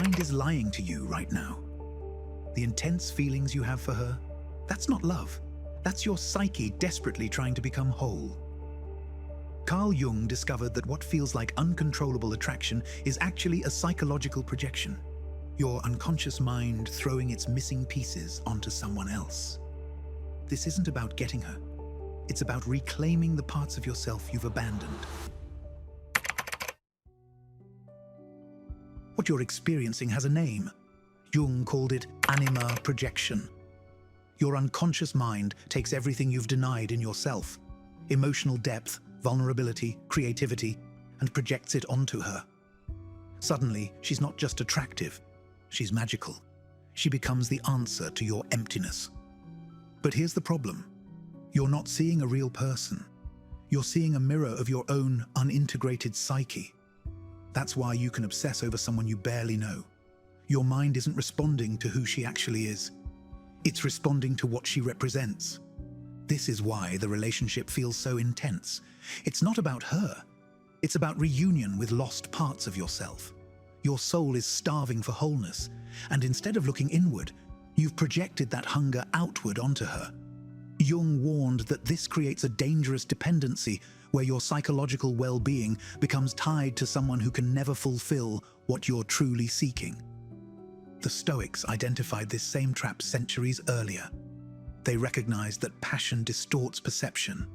mind is lying to you right now. The intense feelings you have for her, that's not love. That's your psyche desperately trying to become whole. Carl Jung discovered that what feels like uncontrollable attraction is actually a psychological projection. Your unconscious mind throwing its missing pieces onto someone else. This isn't about getting her. It's about reclaiming the parts of yourself you've abandoned. What you're experiencing has a name. Jung called it anima projection. Your unconscious mind takes everything you've denied in yourself, emotional depth, vulnerability, creativity, and projects it onto her. Suddenly, she's not just attractive, she's magical. She becomes the answer to your emptiness. But here's the problem. You're not seeing a real person. You're seeing a mirror of your own unintegrated psyche. That's why you can obsess over someone you barely know. Your mind isn't responding to who she actually is. It's responding to what she represents. This is why the relationship feels so intense. It's not about her. It's about reunion with lost parts of yourself. Your soul is starving for wholeness, and instead of looking inward, you've projected that hunger outward onto her. Jung warned that this creates a dangerous dependency where your psychological well-being becomes tied to someone who can never fulfill what you're truly seeking. The Stoics identified this same trap centuries earlier. They recognized that passion distorts perception.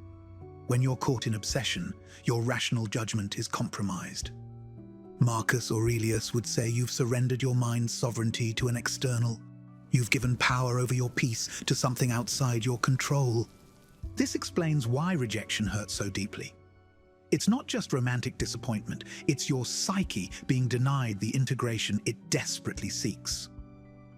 When you're caught in obsession, your rational judgment is compromised. Marcus Aurelius would say you've surrendered your mind's sovereignty to an external. You've given power over your peace to something outside your control. This explains why rejection hurts so deeply. It's not just romantic disappointment, it's your psyche being denied the integration it desperately seeks.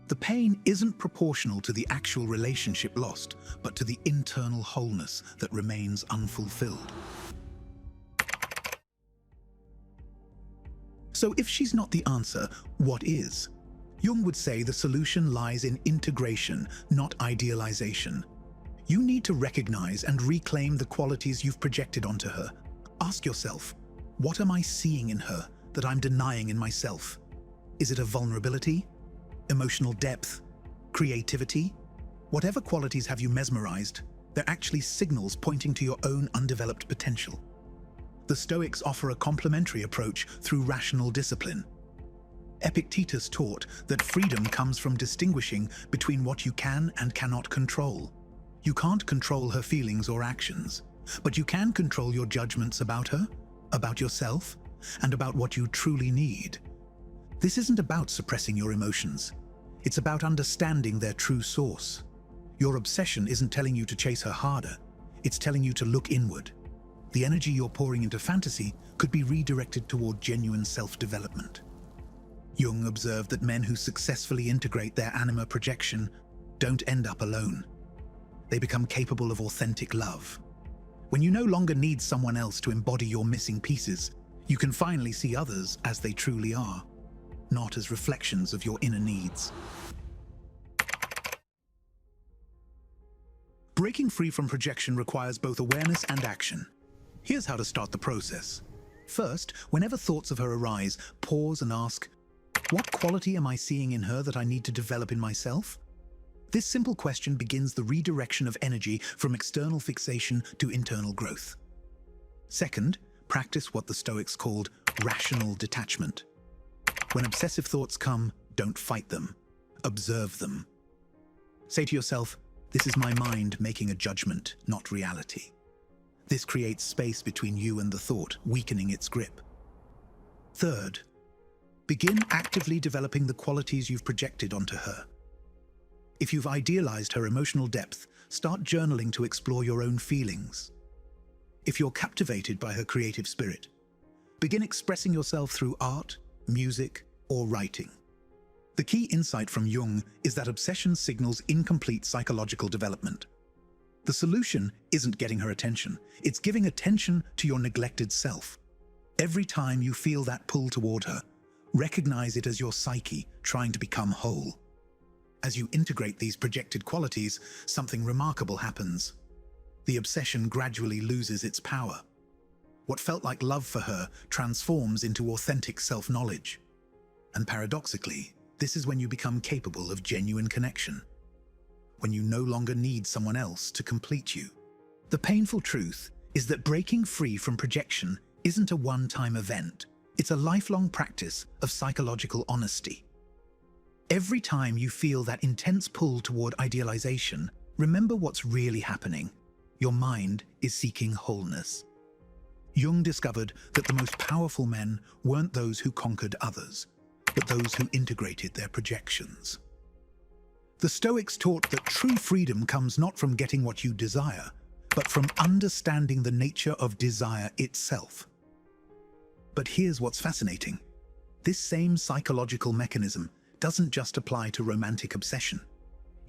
The pain isn't proportional to the actual relationship lost, but to the internal wholeness that remains unfulfilled. So if she's not the answer, what is? Jung would say the solution lies in integration, not idealization. You need to recognize and reclaim the qualities you've projected onto her. Ask yourself, what am I seeing in her that I'm denying in myself? Is it a vulnerability? Emotional depth? Creativity? Whatever qualities have you mesmerized, they're actually signals pointing to your own undeveloped potential. The Stoics offer a complementary approach through rational discipline. Epictetus taught that freedom comes from distinguishing between what you can and cannot control. You can't control her feelings or actions, but you can control your judgments about her, about yourself, and about what you truly need. This isn't about suppressing your emotions. It's about understanding their true source. Your obsession isn't telling you to chase her harder. It's telling you to look inward. The energy you're pouring into fantasy could be redirected toward genuine self-development. Jung observed that men who successfully integrate their anima projection don't end up alone. They become capable of authentic love. When you no longer need someone else to embody your missing pieces, you can finally see others as they truly are, not as reflections of your inner needs. Breaking free from projection requires both awareness and action. Here's how to start the process. First, whenever thoughts of her arise, pause and ask, what quality am I seeing in her that I need to develop in myself? This simple question begins the redirection of energy from external fixation to internal growth. Second, practice what the Stoics called rational detachment. When obsessive thoughts come, don't fight them. Observe them. Say to yourself, this is my mind making a judgment, not reality. This creates space between you and the thought, weakening its grip. Third, begin actively developing the qualities you've projected onto her. If you've idealized her emotional depth, start journaling to explore your own feelings. If you're captivated by her creative spirit, begin expressing yourself through art, music, or writing. The key insight from Jung is that obsession signals incomplete psychological development. The solution isn't getting her attention, it's giving attention to your neglected self. Every time you feel that pull toward her, recognize it as your psyche trying to become whole. As you integrate these projected qualities, something remarkable happens. The obsession gradually loses its power. What felt like love for her transforms into authentic self-knowledge. And paradoxically, this is when you become capable of genuine connection, when you no longer need someone else to complete you. The painful truth is that breaking free from projection isn't a one-time event. It's a lifelong practice of psychological honesty. Every time you feel that intense pull toward idealization, remember what's really happening. Your mind is seeking wholeness. Jung discovered that the most powerful men weren't those who conquered others, but those who integrated their projections. The Stoics taught that true freedom comes not from getting what you desire, but from understanding the nature of desire itself. But here's what's fascinating. This same psychological mechanism doesn't just apply to romantic obsession.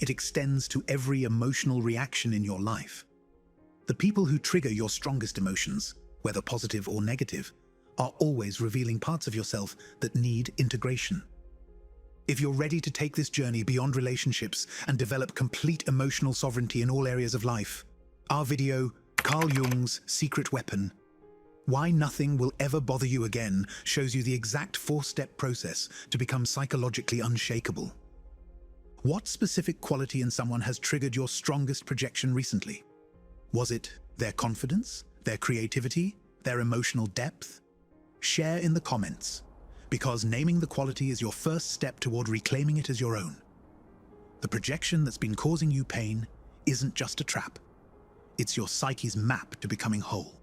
It extends to every emotional reaction in your life. The people who trigger your strongest emotions, whether positive or negative, are always revealing parts of yourself that need integration. If you're ready to take this journey beyond relationships and develop complete emotional sovereignty in all areas of life, our video, Carl Jung's Secret Weapon, Why Nothing Will Ever Bother You Again, shows you the exact 4-step process to become psychologically unshakable. What specific quality in someone has triggered your strongest projection recently? Was it their confidence, their creativity, their emotional depth? Share in the comments, because naming the quality is your first step toward reclaiming it as your own. The projection that's been causing you pain isn't just a trap. It's your psyche's map to becoming whole.